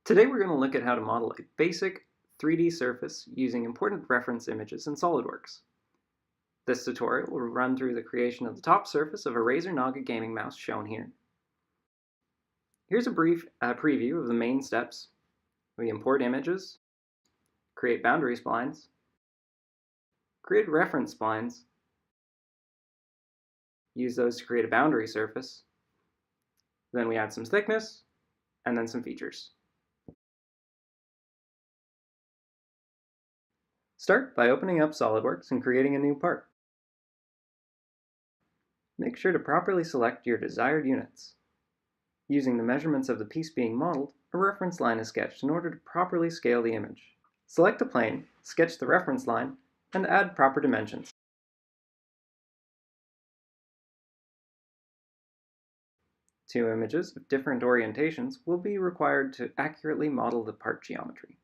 Today we're going to look at how to model a basic 3D surface using important reference images in SOLIDWORKS. This tutorial will run through the creation of the top surface of a Razer Naga gaming mouse shown here. Here's a brief preview of the main steps. We import images, create boundary splines, create reference splines, use those to create a boundary surface, then we add some thickness, and then some features. Start by opening up SOLIDWORKS and creating a new part. Make sure to properly select your desired units. Using the measurements of the piece being modeled, a reference line is sketched in order to properly scale the image. Select a plane, sketch the reference line, and add proper dimensions. Two images of different orientations will be required to accurately model the part geometry.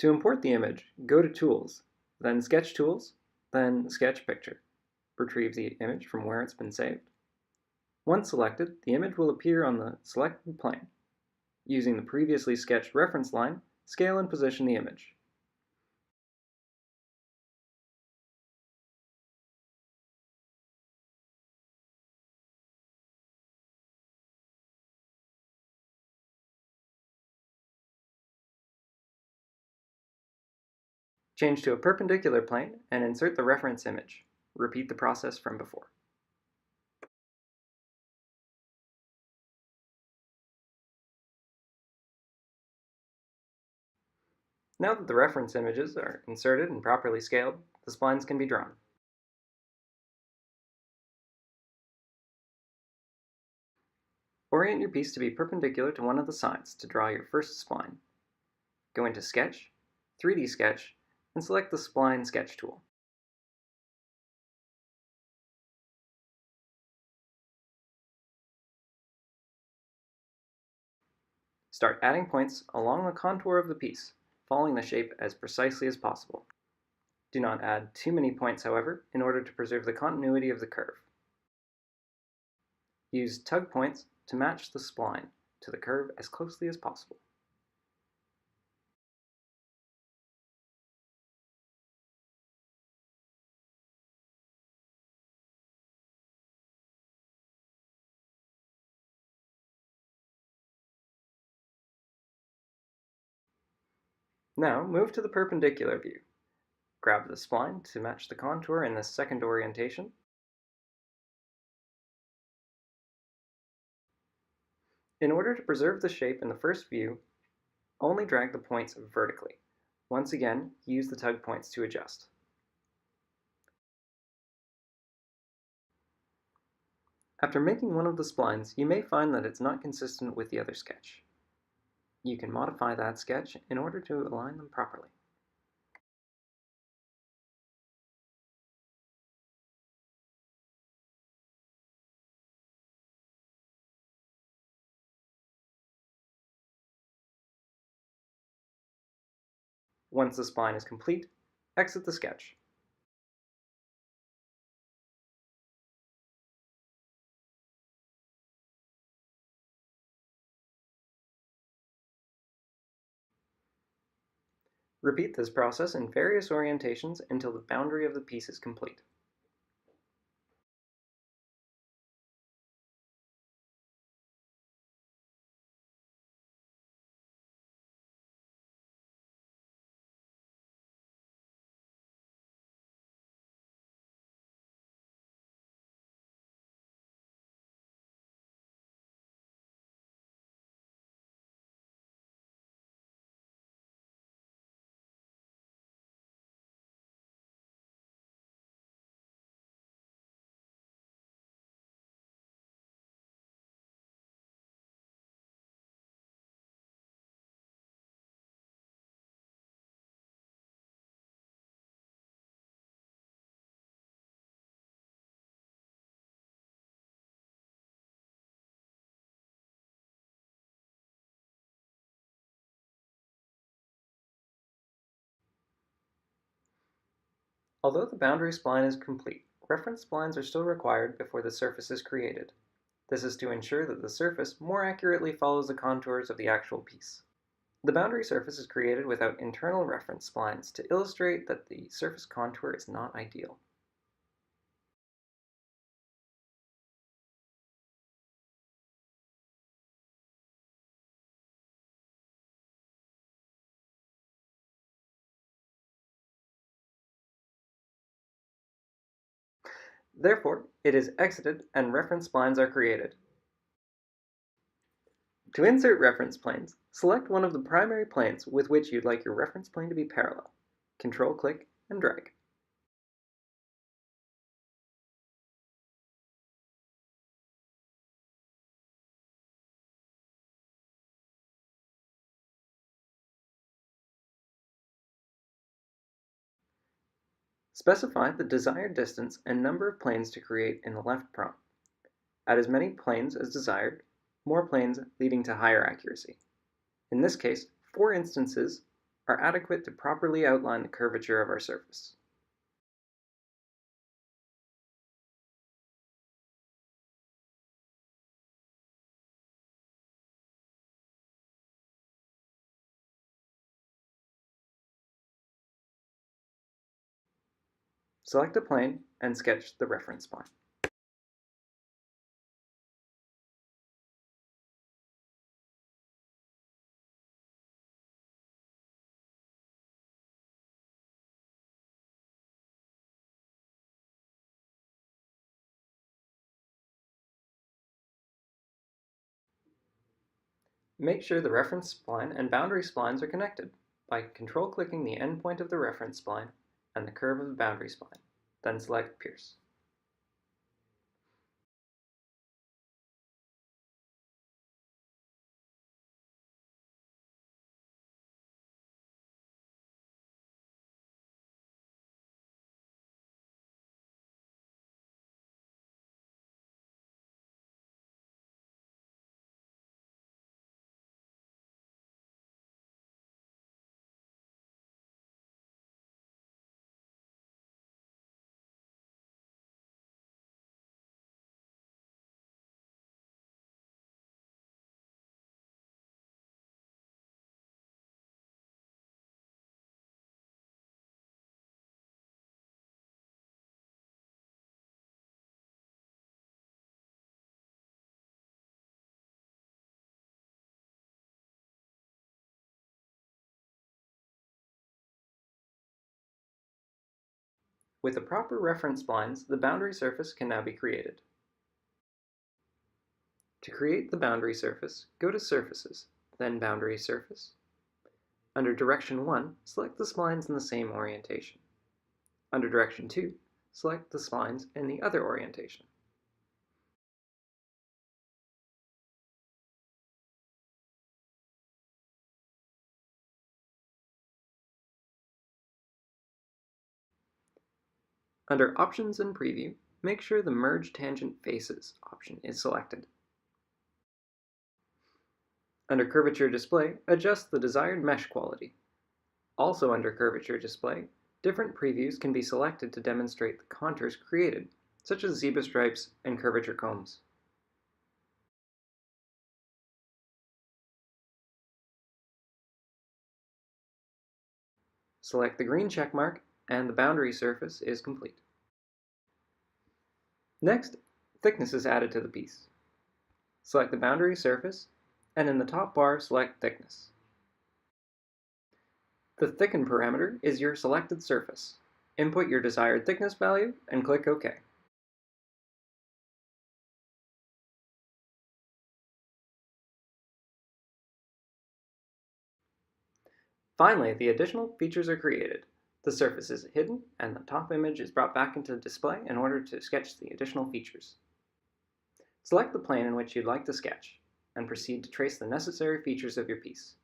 To import the image, go to Tools, then Sketch Tools, then Sketch Picture. Retrieve the image from where it's been saved. Once selected, the image will appear on the selected plane. Using the previously sketched reference line, scale and position the image. Change to a perpendicular plane and insert the reference image. Repeat the process from before. Now that the reference images are inserted and properly scaled, the splines can be drawn. Orient your piece to be perpendicular to one of the sides to draw your first spline. Go into Sketch, 3D Sketch, and select the Spline Sketch tool. Start adding points along the contour of the piece, following the shape as precisely as possible. Do not add too many points, however, in order to preserve the continuity of the curve. Use tug points to match the spline to the curve as closely as possible. Now move to the perpendicular view. Grab the spline to match the contour in the second orientation. In order to preserve the shape in the first view, only drag the points vertically. Once again, use the tug points to adjust. After making one of the splines, you may find that it's not consistent with the other sketch. You can modify that sketch in order to align them properly. Once the spline is complete, exit the sketch. Repeat this process in various orientations until the boundary of the piece is complete. Although the boundary spline is complete, reference splines are still required before the surface is created. This is to ensure that the surface more accurately follows the contours of the actual piece. The boundary surface is created without internal reference splines to illustrate that the surface contour is not ideal. Therefore, it is exited and reference splines are created. To insert reference planes, select one of the primary planes with which you'd like your reference plane to be parallel. Control-click and drag. Specify the desired distance and number of planes to create in the left prompt. Add as many planes as desired, more planes leading to higher accuracy. In this case, 4 instances are adequate to properly outline the curvature of our surface. Select a plane and sketch the reference spline. Make sure the reference spline and boundary splines are connected by control-clicking the endpoint of the reference spline and the curve of the boundary spline, then select Pierce. With the proper reference splines, the boundary surface can now be created. To create the boundary surface, go to Surfaces, then Boundary Surface. Under Direction 1, select the splines in the same orientation. Under Direction 2, select the splines in the other orientation. Under Options and Preview, make sure the Merge Tangent Faces option is selected. Under Curvature Display, adjust the desired mesh quality. Also under Curvature Display, different previews can be selected to demonstrate the contours created, such as zebra stripes and curvature combs. Select the green check mark, and the boundary surface is complete. Next, thickness is added to the piece. Select the boundary surface, and in the top bar, select thickness. The thicken parameter is your selected surface. Input your desired thickness value and click OK. Finally, the additional features are created. The surface is hidden, and the top image is brought back into the display in order to sketch the additional features. Select the plane in which you'd like to sketch, and proceed to trace the necessary features of your piece.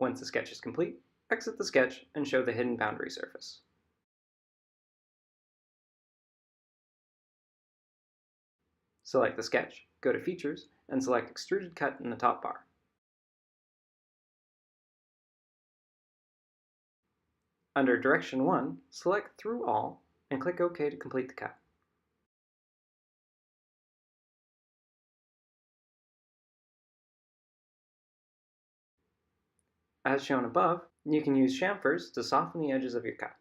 Once the sketch is complete, exit the sketch and show the hidden boundary surface. Select the sketch, go to Features, and select Extruded Cut in the top bar. Under Direction 1, select Through All and click OK to complete the cut. As shown above, you can use chamfers to soften the edges of your cut.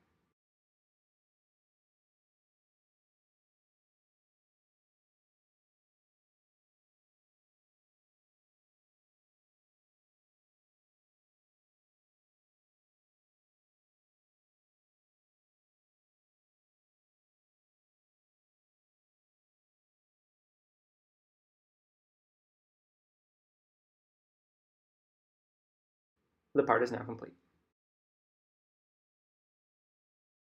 The part is now complete.